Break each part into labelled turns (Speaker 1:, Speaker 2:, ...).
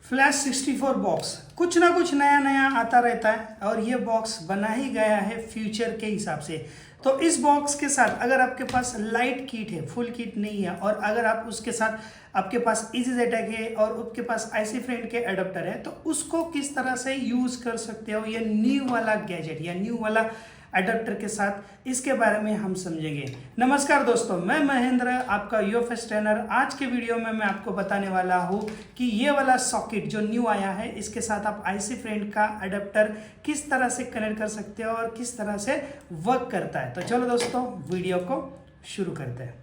Speaker 1: Flash 64 box कुछ ना कुछ नया नया आता रहता है और ये बॉक्स बना ही गया है फ्यूचर के हिसाब से। तो इस बॉक्स के साथ अगर आपके पास लाइट किट है, फुल किट नहीं है, और अगर आप उसके साथ आपके पास इजी अटैक है और आपके पास आईसी फ्रेंड के अडेप्टर है, तो उसको किस तरह से यूज़ कर सकते हो ये न्यू वाला गैजेट या न्यू वाला अडेप्टर के साथ, इसके बारे में हम समझेंगे। नमस्कार दोस्तों, मैं महेंद्र, आपका यूएफएस ट्रेनर। आज के वीडियो में मैं आपको बताने वाला हूँ कि ये वाला सॉकेट जो न्यू आया है, इसके साथ आप आईसी फ्रेंड का अडेप्टर किस तरह से कनेक्ट कर सकते हो और किस तरह से वर्क करता है। तो चलो दोस्तों, वीडियो को शुरू करते हैं।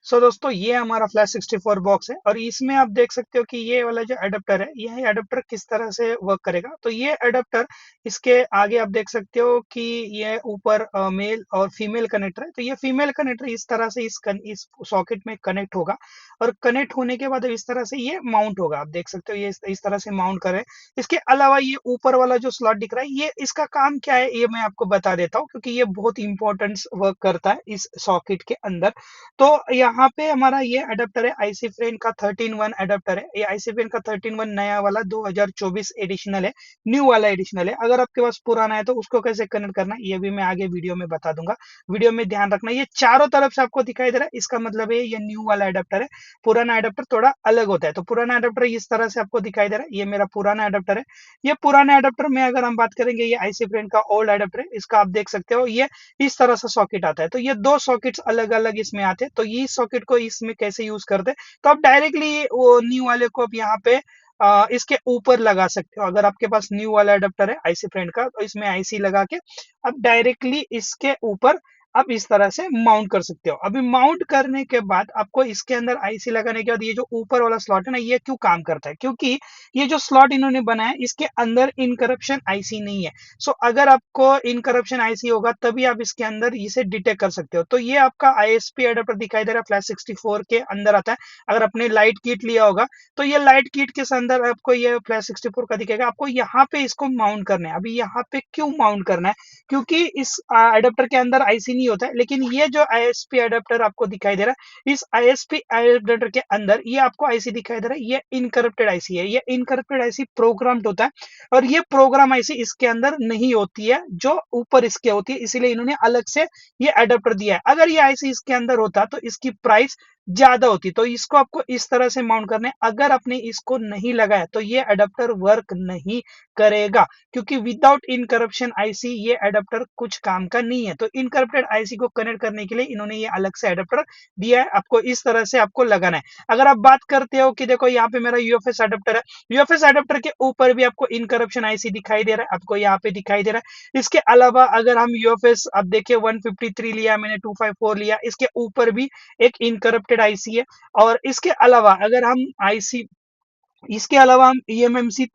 Speaker 2: दोस्तों ये हमारा फ्लैश 64 बॉक्स है और इसमें आप देख सकते हो कि ये वाला जो अडेप्टर है, यह अडेप्टर किस तरह से वर्क करेगा। तो ये अडेप्टर, इसके आगे आप देख सकते हो कि ये ऊपर मेल और फीमेल कनेक्टर है। तो ये फीमेल कनेक्टर इस तरह से इस सॉकेट में कनेक्ट होगा और कनेक्ट होने के बाद इस तरह से ये माउंट होगा। आप देख सकते हो ये इस तरह से माउंट करे। इसके अलावा ये ऊपर वाला जो स्लॉट दिख रहा है, ये इसका काम क्या है ये मैं आपको बता देता हूँ, क्योंकि ये बहुत इंपॉर्टेंट वर्क करता है इस सॉकेट के अंदर। तो यहाँ पे हमारा ये अडेप्टर है आईसी फ्रेंड का 13.1 अडेप्टर है। ये आईसी फ्रेंड का 13.1 नया वाला 2024 एडिशनल है, न्यू वाला एडिशनल है। अगर आपके पास पुराना है तो उसको कैसे कनेक्ट करना है ये भी मैं आगे वीडियो में बता दूंगा। वीडियो में ध्यान रखना, ये चारों तरफ से आपको दिखाई दे रहा है, इसका मतलब है ये न्यू वाला अडेप्टर है। पुराना अडेप्टर थोड़ा अलग होता है। तो पुराना अडेप्टर इस तरह से आपको दिखाई दे रहा है, ये मेरा पुराना अडेप्टर है। ये पुराना अडेप्टर में अगर हम बात करेंगे, ये आईसी फ्रेंड का ओल्ड अडेप्टर है। इसका आप देख सकते हो ये इस तरह से सॉकेट आता है। तो ये दो सॉकेट्स अलग अलग इसमें आते हैं। तो ये सॉकेट को इसमें कैसे यूज करते हैं, तो आप डायरेक्टली वो न्यू वाले को आप यहाँ पे इसके ऊपर लगा सकते हो। अगर आपके पास न्यू वाला अडेप्टर है आईसी फ्रेंड का, तो इसमें आईसी लगा के आप डायरेक्टली इसके ऊपर आप इस तरह से माउंट कर सकते हो। अभी माउंट करने के बाद आपको इसके अंदर आईसी लगाने के बाद ये जो ऊपर वाला स्लॉट है ना, ये क्यों काम करता है, क्योंकि ये जो स्लॉट इन्होंने बनाया है इसके अंदर इनकरप्शन आईसी नहीं है। अगर आपको इनकरप्शन आईसी होगा तभी आप इसके अंदर इसे डिटेक्ट कर सकते हो। तो ये आपका आईएसपी अडेप्टर दिखाई दे रहा है, फ्लैश 64 के अंदर आता है। अगर आपने लाइट किट लिया होगा तो ये लाइट किट के अंदर आपको ये फ्लैश 64 का दिखेगा। आपको यहाँ पे इसको माउंट करना है। अभी यहाँ पे क्यों माउंट करना है, क्योंकि इस अडेप्टर के अंदर आईसी नहीं होता है, लेकिन ये जो आईएसपी अडेप्टर आपको दिखाई दे रहा है, इस आईएसपी अडेप्टर के अंदर ये आपको आईसी दिखाई दे रहा है, ये इनकरप्टेड आईसी है। ये इनकरप्टेड आईसी प्रोग्राम्ड होता है और ये प्रोग्राम आईसी इसके अंदर नहीं होती है, जो ऊपर इसके होती है। इसीलिए इन्होंने अलग से ये अडेप्टर दिया है। अगर ये आईसी इसके अंदर होता तो इसकी प्राइस ज्यादा होती। तो इसको आपको इस तरह से माउंट करना है। अगर आपने इसको नहीं लगाया तो ये अडेप्टर वर्क नहीं करेगा, क्योंकि विदाउट इनकरप्शन आईसी ये अडेप्टर कुछ काम का नहीं है। तो इनकरप्टेड आईसी को कनेक्ट करने के लिए इन्होंने ये अलग से अडेप्टर दिया है, आपको इस तरह से आपको लगाना है। अगर आप बात करते हो कि देखो यहाँ पे मेरा यूएफएस अडेप्टर है, यूएफएस अडेप्टर के ऊपर भी आपको इनकरप्शन आईसी दिखाई दे रहा है, आपको यहाँ पे दिखाई दे रहा है। इसके अलावा अगर हम यूएफएस, अब देखिए 153 लिया मैंने, 254 लिया, इसके ऊपर भी एक इनकरप्टेड आईसी है। और इसके अलावा अगर हम आईसी, इसके अलावा हम ईएमएमसी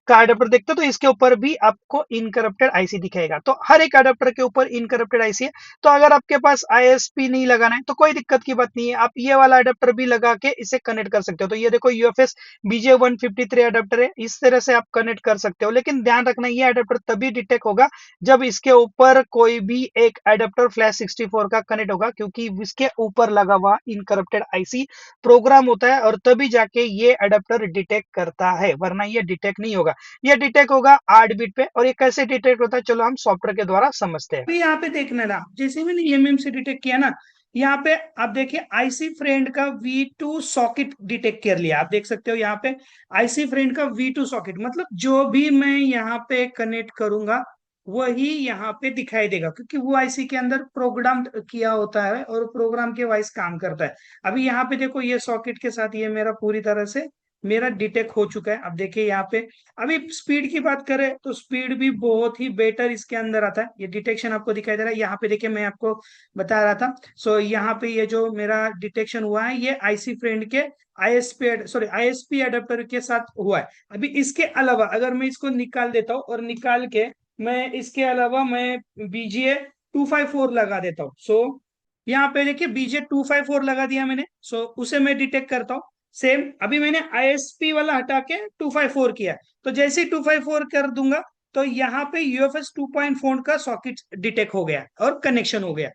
Speaker 2: का अडेप्टर देखते हो तो इसके ऊपर भी आपको इनकरप्टेड आईसी दिखेगा। तो हर एक अडेप्टर के ऊपर इनकरप्टेड आईसी है। तो अगर आपके पास आईएसपी नहीं लगाना है तो कोई दिक्कत की बात नहीं है, आप ये वाला अडेप्टर भी लगा के इसे कनेक्ट कर सकते हो। तो ये देखो यूएफएस बीजे 153 अडेप्टर है, इस तरह से आप कनेक्ट कर सकते हो। लेकिन ध्यान रखना, ये अडेप्टर तभी डिटेक्ट होगा जब इसके ऊपर कोई भी एक अडेप्टर फ्लैश 64 का कनेक्ट होगा, क्योंकि इसके ऊपर लगा हुआ इनकरप्टेड आईसी प्रोग्राम होता है और तभी जाके ये अडेप्टर डिटेक्ट करता है, वरना ये डिटेक्ट नहीं होगा। ये डिटेक्ट होगा 8 बिट पे। और ये कैसे डिटेक्ट होता है, चलो हम सॉफ्टवेयर के द्वारा समझते हैं।
Speaker 1: अभी यहाँ पे देखना ना, जैसे मैंने ईएमएम से डिटेक्ट किया ना, यहाँ पे आप देखिए आईसी फ्रेंड का V2 सॉकेट डिटेक्ट कर लिया। आप देख सकते हो यहाँ पे आईसी फ्रेंड का V2 सॉकेट, मतलब जो भी मैं यहाँ पे कनेक्ट करूंगा वही यहाँ पे दिखाई देगा, क्योंकि वो आईसी के अंदर प्रोग्राम किया होता है और प्रोग्राम के वाइज काम करता है। अभी यहाँ पे देखो, ये सॉकेट के साथ ये मेरा पूरी तरह से मेरा डिटेक्ट हो चुका है। अब देखिए यहाँ पे, अभी स्पीड की बात करें तो स्पीड भी बहुत ही बेटर इसके अंदर आता है। ये डिटेक्शन आपको दिखाई दे रहा है यहाँ पे, देखिए मैं आपको बता रहा था। यहाँ पे ये जो मेरा डिटेक्शन हुआ है, ये आईसी फ्रेंड के आईएसपी अडेप्टर के साथ हुआ है। अभी इसके अलावा अगर मैं इसको निकाल देता हूँ और निकाल के मैं इसके अलावा मैं बीजीए 254 लगा देता हूँ। यहाँ पे देखिए बीजे 254 लगा दिया मैंने। उसे मैं डिटेक्ट करता हूँ। सेम अभी मैंने आईएसपी वाला हटा के 254 किया, तो जैसे ही 254 कर दूंगा तो यहाँ पे यूएफएस 2.4 का सॉकेट डिटेक्ट हो गया और कनेक्शन हो गया।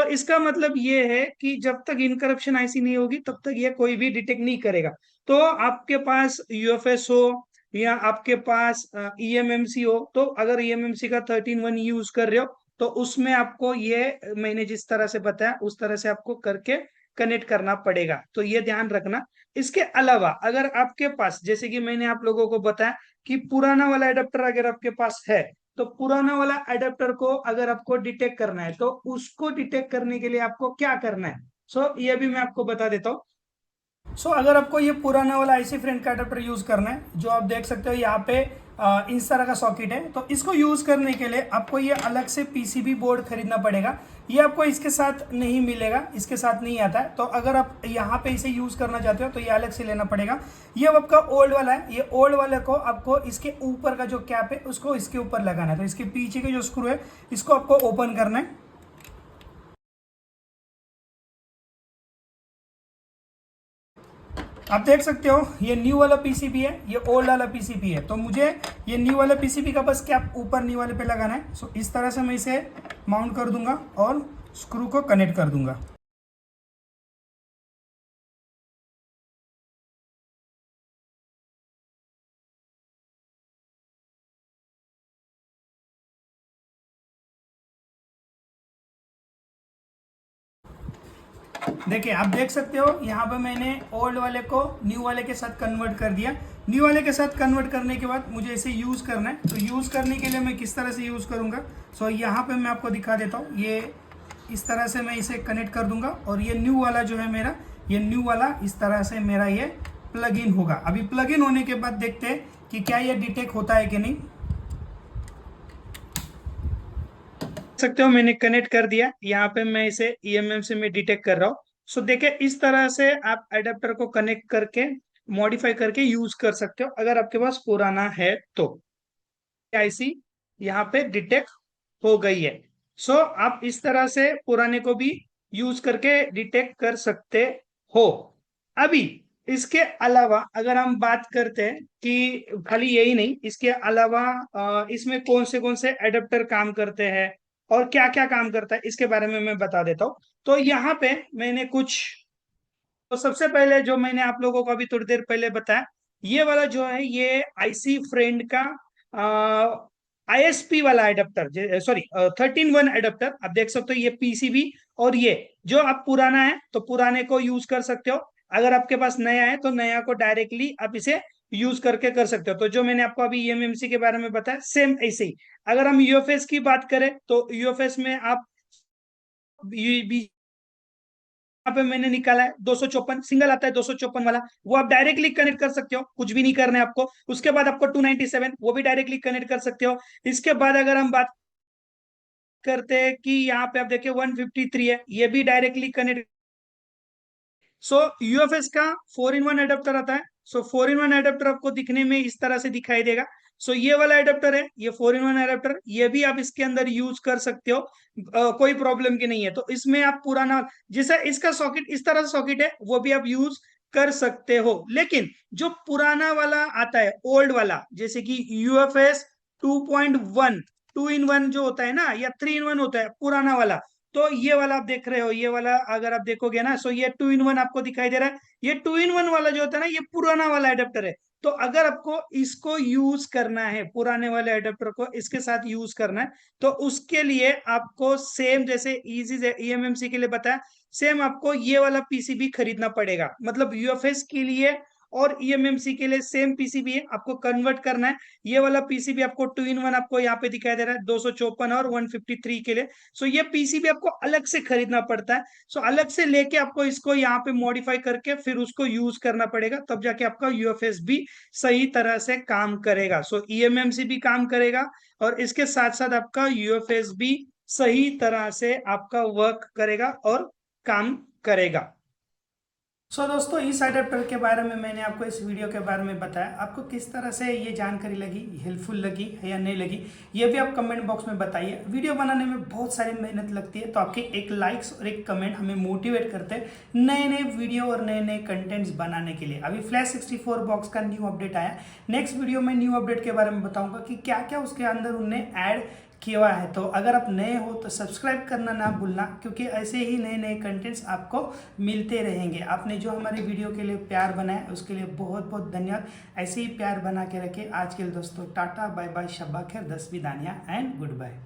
Speaker 1: इसका मतलब ये है कि जब तक इनकरप्शन आईसी नहीं होगी तब तक ये कोई भी डिटेक्ट नहीं करेगा। तो आपके पास यूएफएस हो या आपके पास ईएमएमसी हो, तो अगर ईएमएमसी का 13.1 यूज कर रहे हो तो उसमें आपको ये मैंने जिस तरह से बताया उस तरह से आपको करके कनेक्ट करना पड़ेगा, तो ये ध्यान रखना। इसके अलावा अगर आपके पास, जैसे कि मैंने आप लोगों को बताया कि पुराना वाला एडेप्टर अगर आपके पास है, तो पुराना वाला एडेप्टर को अगर आपको डिटेक्ट करना है तो उसको डिटेक्ट करने के लिए आपको क्या करना है, ये भी मैं आपको बता देता हूँ। अगर आपको ये पुराना वाला आईसी फ्रेंड का अडेप्टर यूज करना है, जो आप देख सकते हो यहाँ पे इस तरह का सॉकेट है, तो इसको यूज करने के लिए आपको ये अलग से पीसीबी बोर्ड खरीदना पड़ेगा। ये आपको इसके साथ नहीं मिलेगा, इसके साथ नहीं आता है। तो अगर आप यहाँ पे इसे यूज करना चाहते हो तो ये अलग से लेना पड़ेगा। ये आपका ओल्ड वाला है, ये ओल्ड वाले को आपको इसके ऊपर का जो कैप है उसको इसके ऊपर लगाना है। तो इसके पीछे के जो स्क्रू है इसको आपको ओपन करना है। आप देख सकते हो ये न्यू वाला पीसीबी है, ये ओल्ड वाला पीसीबी है। तो मुझे ये न्यू वाला पीसीबी का बस कैप ऊपर न्यू वाले पे लगाना है। इस तरह से मैं इसे माउंट कर दूंगा और स्क्रू को कनेक्ट कर दूंगा। देखिए आप देख सकते हो यहाँ पे मैंने ओल्ड वाले को न्यू वाले के साथ कन्वर्ट कर दिया। न्यू वाले के साथ कन्वर्ट करने के बाद मुझे इसे यूज़ करना है। तो यूज़ करने के लिए मैं किस तरह से यूज़ करूँगा, यहाँ पे मैं आपको दिखा देता हूँ। ये इस तरह से मैं इसे कनेक्ट कर दूंगा और ये न्यू वाला जो है मेरा, ये न्यू वाला इस तरह से मेरा ये प्लग इन होगा। अभी प्लग इन होने के बाद देखते हैं कि क्या ये डिटेक्ट होता है कि नहीं। सकते हो मैंने कनेक्ट कर दिया, यहाँ पे मैं इसे ईएमएम से मैं डिटेक्ट कर रहा हूँ। देखिए इस तरह से आप एडेप्टर को कनेक्ट करके मॉडिफाई करके यूज कर सकते हो अगर आपके पास पुराना है तो। आईसी यहाँ पे डिटेक्ट हो गई है। आप इस तरह से पुराने को भी यूज करके डिटेक्ट कर सकते हो। अभी इसके अलावा अगर हम बात करते हैं कि खाली यही नहीं, इसके अलावा इसमें कौन से एडेप्टर काम करते हैं और क्या क्या काम करता है इसके बारे में मैं बता देता हूँ। तो यहाँ पे मैंने कुछ, तो सबसे पहले जो मैंने आप लोगों को अभी थोड़ी देर पहले बताया, ये वाला जो है ये आईसी फ्रेंड का आईएसपी वाला एडेप्टर, सॉरी 13.1 एडेप्टर। आप देख सकते हो ये पीसीबी, और ये जो आप पुराना है तो पुराने को यूज कर सकते हो, अगर आपके पास नया है तो नया को डायरेक्टली आप इसे यूज करके कर सकते हो। तो जो मैंने आपको अभी ईएमएमसी के बारे में बताया सेम ऐसे ही। अगर हम यूएफएस की बात करें तो यूएफएस में आप यहाँ पे मैंने निकाला है 254 सिंगल आता है, 254 वाला वो आप डायरेक्टली कनेक्ट कर सकते हो, कुछ भी नहीं करना है आपको। उसके बाद आपको 297 वो भी डायरेक्टली कनेक्ट कर सकते हो। इसके बाद अगर हम बात करते हैं कि यहाँ पे आप देखिए 153 है, ये भी डायरेक्टली कनेक्ट। यूएफएस का 4-in-1 एडेप्टर आता है। 4-in-1 एडेप्टर आपको दिखने में इस तरह से दिखाई देगा। ये वाला एडेप्टर है, ये 4-in-1 एडेप्टर, ये भी आप इसके अंदर यूज कर सकते हो, कोई प्रॉब्लम की नहीं है। तो इसमें आप पुराना जैसा इसका सॉकेट इस तरह से सॉकेट है वो भी आप यूज कर सकते हो। लेकिन जो पुराना वाला आता है ओल्ड वाला, जैसे कि यूएफएस 2.1 2-in-1 जो होता है ना, या 3-in-1 होता है पुराना वाला, तो ये वाला आप देख रहे हो, ये वाला अगर आप देखोगे ना, ये 2-in-1 आपको दिखाई दे रहा है। ये 2-in-1 वाला जो होता है ना, ये पुराना वाला एडेप्टर है। तो अगर आपको इसको यूज करना है, पुराने वाले एडेप्टर को इसके साथ यूज करना है, तो उसके लिए आपको सेम जैसे इजी ईएमएमसी के लिए बताया, सेम आपको ये वाला पीसीबी खरीदना पड़ेगा। मतलब यूएफएस के लिए और ईएमएमसी के लिए सेम पीसीबी है, आपको कन्वर्ट करना है। ये वाला पीसीबी आपको 2-in-1 आपको यहाँ पे दिखाई दे रहा है 254 और 153 के लिए। ये पीसीबी आपको अलग से खरीदना पड़ता है। अलग से लेके आपको इसको यहाँ पे मॉडिफाई करके फिर उसको यूज करना पड़ेगा, तब जाके आपका यूएफएस भी सही तरह से काम करेगा। ईएमएमसी भी काम करेगा और इसके साथ साथ आपका यूएफएस भी सही तरह से आपका वर्क करेगा और काम करेगा। दोस्तों इस अडेप्टर के बारे में मैंने आपको इस वीडियो के बारे में बताया। आपको किस तरह से ये जानकारी लगी, हेल्पफुल लगी है या नहीं लगी, ये भी आप कमेंट बॉक्स में बताइए। वीडियो बनाने में बहुत सारी मेहनत लगती है, तो आपके एक लाइक्स और एक कमेंट हमें मोटिवेट करते हैं नए नए वीडियो और नए नए कंटेंट्स बनाने के लिए। अभी फ्लैश 64 बॉक्स का न्यू अपडेट आया, नेक्स्ट वीडियो में न्यू अपडेट के बारे में बताऊँगा कि क्या क्या उसके अंदर उनने ऐड किया है। तो अगर आप नए हो तो सब्सक्राइब करना ना भूलना, क्योंकि ऐसे ही नए नए कंटेंट्स आपको मिलते रहेंगे। आपने जो हमारे वीडियो के लिए प्यार बनाया उसके लिए बहुत बहुत धन्यवाद। ऐसे ही प्यार बना के रखें। आज के लिए दोस्तों टाटा बाय बाय, शब्बा खैर, दस विदानिया एंड गुड बाय।